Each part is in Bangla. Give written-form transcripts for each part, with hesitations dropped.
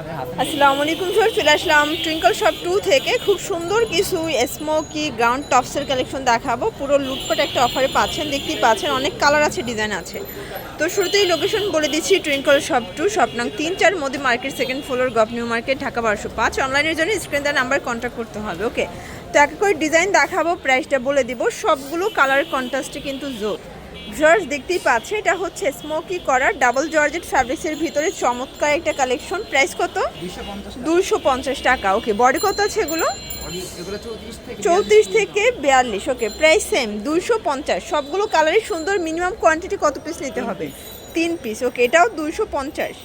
আসসালামু আলাইকুম স্যার, চলে আসলাম টুইঙ্কল শপ 2 থেকে। খুব সুন্দর কিছু স্মোকি গ্রাউন্ড টপসের কালেকশন দেখাবো। পুরো লুটপাট একটা অফারে পাচ্ছেন, দেখতেই পাচ্ছেন অনেক কালার আছে, ডিজাইন আছে। তো শুরুতেই লোকেশন বলে দিচ্ছি, টুইঙ্কল শপ 2, শপ নং 3-4, Modi market, second floor, gov new market, Dhaka 1205। অনলাইনের জন্য স্ক্রিন দেওয়া নাম্বার কন্ট্যাক্ট করতে হবে। ওকে, তো এক করে ডিজাইন দেখাবো, প্রাইসটা বলে দিব। সবগুলো কালার কন্ট্রাস্টে কিন্তু জোর। জর্জ দেখতেই পাচ্ছে, এটা হচ্ছে স্মোকি করা ডাবল জর্জেট ফ্যাব্রিক্সের ভিতরে চমৎকার একটা কালেকশন। প্রাইস কত? 250 টাকা। ওকে, বডি কত আছে এগুলো? 34 থেকে 42। ওকে, প্রাইস সেম 250। সবগুলো কালারই সুন্দর। মিনিমাম কোয়ান্টিটি কত পিস নিতে হবে? 3 পিস। ওকে, এটাও 250।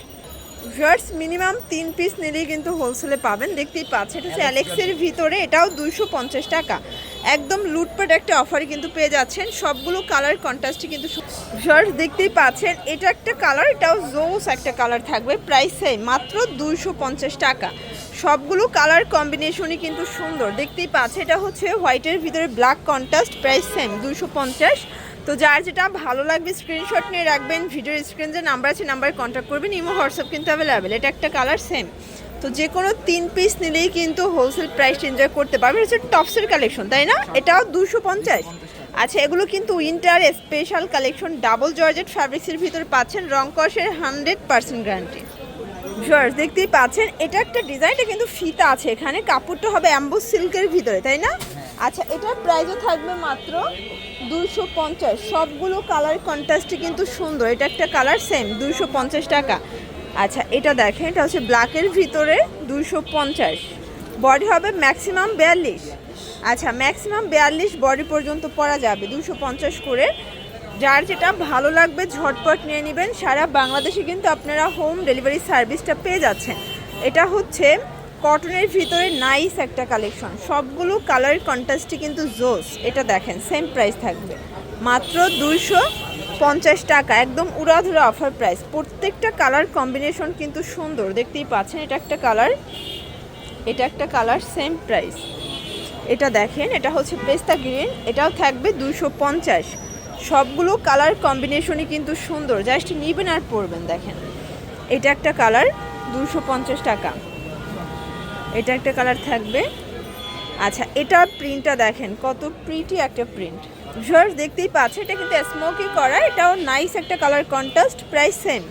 জর্জ মিনিমাম 3 পিস নিলেই কিন্তু হোলসেলে পাবেন। দেখতেই পাচ্ছে, এটা হচ্ছে অ্যালেক্সের ভিতরে, এটাও 250 টাকা। একদম লুটপাট একটা অফারে কিন্তু পেয়ে যাচ্ছেন। সবগুলো কালার কন্ট্রাস্টে কিন্তু জর্জ দেখতেই পাচ্ছেন, এটা একটা কালার, এটাও জোস একটা কালার থাকবে। প্রাইস সেম, মাত্র 250 টাকা। সবগুলো কালার কম্বিনেশনই কিন্তু সুন্দর, দেখতেই পাচ্ছে। এটা হচ্ছে হোয়াইটের ভিতরে ব্ল্যাক কন্ট্রাস্ট। Price same 250। তো যার যেটা ভালো লাগবে স্ক্রিনশট নিয়ে রাখবেন। ভিডিওর স্ক্রিন যে নাম্বার আছে, নাম্বারে কন্ট্যাক্ট করবেন। ইমো হোয়াটসঅ্যাপ কিন্তু অ্যাভেলেবেল। এটা একটা কালার সেম। তো যে কোনো 3 পিস নিলেই কিন্তু হোলসেল প্রাইস এনজয় করতে পারবেন। হচ্ছে টপসের কালেকশন, তাই না? এটাও 250। আচ্ছা, এগুলো কিন্তু winter special collection. Double georgette ফ্যাব্রিক্সের ভিতরে পাচ্ছেন, রং কষের 100% গ্যারান্টি। জর্জ দেখতেই পাচ্ছেন, এটা একটা ডিজাইনটা কিন্তু ফিতা আছে এখানে। কাপড়টা হবে অ্যাম্বুস সিল্কের ভিতরে, তাই না? আচ্ছা, এটার প্রাইসও থাকবে মাত্র 250। সবগুলো কালার কন্ট্রাস্টে কিন্তু সুন্দর। এটা একটা কালার সেম 250 টাকা। আচ্ছা, এটা দেখেন, এটা হচ্ছে ব্ল্যাকের ভিতরে 250। বডি হবে ম্যাক্সিমাম 42। আচ্ছা, ম্যাক্সিমাম 42 বডি পর্যন্ত পরা যাবে, 250 করে। যার যেটা ভালো লাগবে ঝটপট নিয়ে নেবেন। সারা বাংলাদেশে কিন্তু আপনারা হোম ডেলিভারি সার্ভিসটা পেয়ে যাচ্ছেন। এটা হচ্ছে কটনের ভিতরে নাইস একটা কালেকশন। সবগুলো কালার কন্ট্রাস্টে কিন্তু জোস। এটা দেখেন, সেম প্রাইস থাকবে, মাত্র 250 টাকা। একদম উড়াধুরা অফার প্রাইস। প্রত্যেকটা কালার কম্বিনেশন কিন্তু সুন্দর, দেখতেই পাচ্ছেন। এটা একটা কালার, এটা একটা কালার, সেম প্রাইস। এটা দেখেন, এটা হচ্ছে পেস্তা গ্রিন, এটাও থাকবে 250। সবগুলো কালার কম্বিনেশনই কিন্তু সুন্দর, জাস্ট নিবেন আর পরবেন। দেখেন, এটা একটা কালার, 250 টাকা। এটা একটা কালার থাকবে। আচ্ছা, এটার প্রিন্টটা দেখেন, কত প্রিটি একটা প্রিন্ট। জর্জ দেখতেই পাচ্ছে, এটা কিন্তু স্মোকি করা, এটাও নাইস একটা কালার কন্ট্রাস্ট। প্রাইস সেম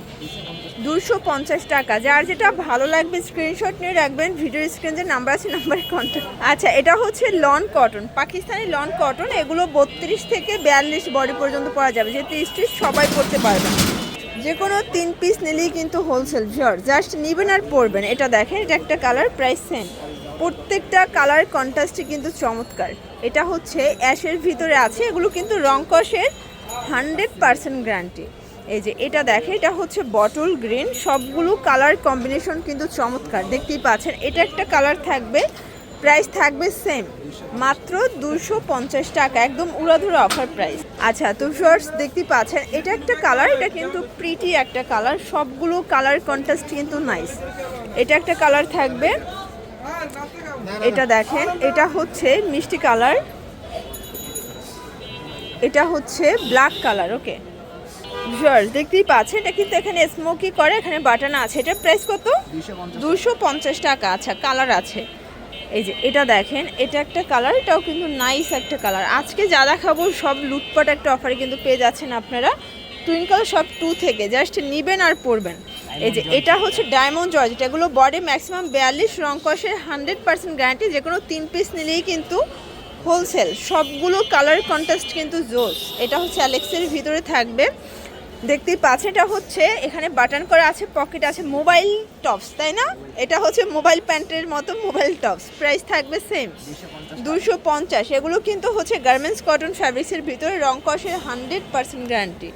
250 টাকা। যার যেটা ভালো লাগবে স্ক্রিনশট নিয়ে রাখবেন। ভিডিওর স্ক্রিন যে নাম্বার আছে, নাম্বারে কন্ট্যাক্ট। আচ্ছা, এটা হচ্ছে loan cotton, Pakistani loan cotton. এগুলো 32 থেকে 42 বডি পর্যন্ত পরা যাবে, যেহেতু স্টিচ সবাই পরতে পারবেন। যে কোনো 3 পিস নিলেই কিন্তু হোলসেল। জর্জ জাস্ট নিবেন আর পরবেন। এটা দেখেন, এটা একটা কালার, প্রাইস সেম। প্রত্যেকটা কালার কন্ট্রাস্টে কিন্তু চমৎকার। এটা হচ্ছে অ্যাশের ভিতরে আছে, এগুলো কিন্তু রং কষের 100% গ্যারান্টি। এই যে এটা দেখে, এটা হচ্ছে বটল গ্রিন। সবগুলো কালার কম্বিনেশন কিন্তু চমৎকার, দেখতেই পাচ্ছেন। এটা একটা কালার থাকবে, প্রাইস থাকবে সেম, মাত্র 250 টাকা। একদম উড়াধুরা অফার প্রাইস। আচ্ছা, তো শর্টস দেখতেই পাচ্ছেন, এটা একটা কালার, এটা কিন্তু প্রিটি একটা কালার। সবগুলো কালার কন্ট্রাস্ট কিন্তু নাইস। এটা একটা কালার থাকবে, এটা দেখেন, এটা হচ্ছে মিষ্টি কালার, এটা হচ্ছে ব্ল্যাক কালার। ওকে জর্জ দেখতেই পাচ্ছেন, এটা কিন্তু এখানে স্মোকি করে, এখানে বাটন আছে। এটা প্রাইস কত? 250 টাকা। আচ্ছা, কালার আছে, এই যে এটা দেখেন, এটা একটা কালার, এটাও কিন্তু নাইস একটা কালার। আজকে যা দেখাবো সব লুটপাট একটা অফারে কিন্তু পেয়ে যাচ্ছেন আপনারা টুইঙ্কল শপ 2 থেকে। জাস্ট নিবেন আর পরবেন। এই যে এটা হচ্ছে ডায়মন্ড জর্জেট, এগুলো বডি ম্যাক্সিমাম 42, রং কষের 100% গ্যারান্টি। যে কোনো 3 পিস নিলেই কিন্তু হোলসেল। সবগুলো কালার কন্ট্রাস্ট কিন্তু জোস। এটা হচ্ছে অ্যালেক্সের ভিতরে থাকবে, দেখতেই পাচ্ছেন। এটা হচ্ছে এখানে বাটন করা আছে, পকেট আছে, মোবাইল টপস, তাই না? এটা হচ্ছে মোবাইল প্যান্টের মতো মোবাইল টপস। প্রাইস থাকবে সেম 250। এগুলো কিন্তু হচ্ছে গার্মেন্টস কটন ফ্যাব্রিক্সের ভিতরে, রং কষের 100% গ্যারান্টি।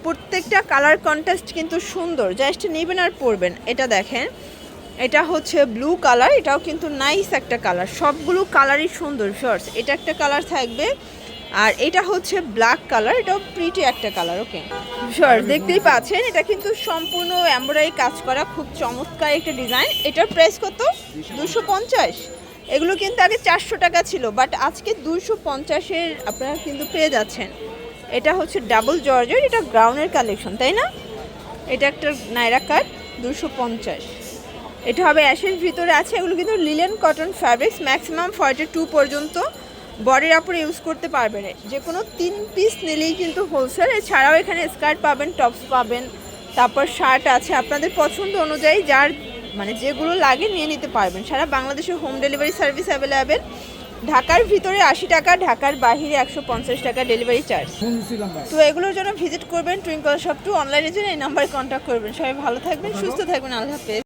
প্রত্যেকটা কালার কন্ট্রাস্ট কিন্তু সুন্দর, জাস্ট নেবেন আর পরবেন। এটা দেখেন, এটা হচ্ছে ব্লু কালার, এটাও কিন্তু নাইস একটা কালার। সবগুলো কালারই সুন্দর। শর্টস এটা একটা কালার থাকবে, আর এটা হচ্ছে ব্ল্যাক কালার, এটাও প্রিটি একটা কালার। ওকে শর্টস দেখতেই পাচ্ছেন, এটা কিন্তু সম্পূর্ণ এমব্রয়ডারি কাজ করা, খুব চমৎকার একটা ডিজাইন। এটার প্রাইস কত? 250। এগুলো কিন্তু আগে 400 টাকা ছিল, বাট আজকে 250-এর আপনারা কিন্তু পেয়ে যাচ্ছেন। এটা হচ্ছে ডাবল জর্জেট, এটা গ্রাউন্ডের কালেকশন, তাই না? এটা একটা নাইরা কাট, 250। এটা হবে অ্যাশের ভিতরে আছে, এগুলো কিন্তু লিলেন কটন ফ্যাব্রিক্স, ম্যাক্সিমাম 42 পর্যন্ত বডির উপরে ইউজ করতে পারবেন। যে কোনো 3 পিস নিলেই কিন্তু হোলসেল। এছাড়াও এখানে স্কার্ট পাবেন, টপস পাবেন, তারপর শার্ট আছে, আপনাদের পছন্দ অনুযায়ী যার মানে যেগুলো লাগে নিয়ে নিতে পারবেন। সারা বাংলাদেশে হোম ডেলিভারি সার্ভিস অ্যাভেলেবেল। ঢাকার ভিতরে 80 টাকা, ঢাকার বাহিরে 150 টাকা ডেলিভারি চার্জ। তো এগুলোর জন্য ভিজিট করবেন টুইঙ্কল শপ 2। অনলাইনের জন্য এই নাম্বারে কন্ট্যাক্ট করবেন। সবাই ভালো থাকবেন, সুস্থ থাকবেন, আল্লাহ হাফেজ।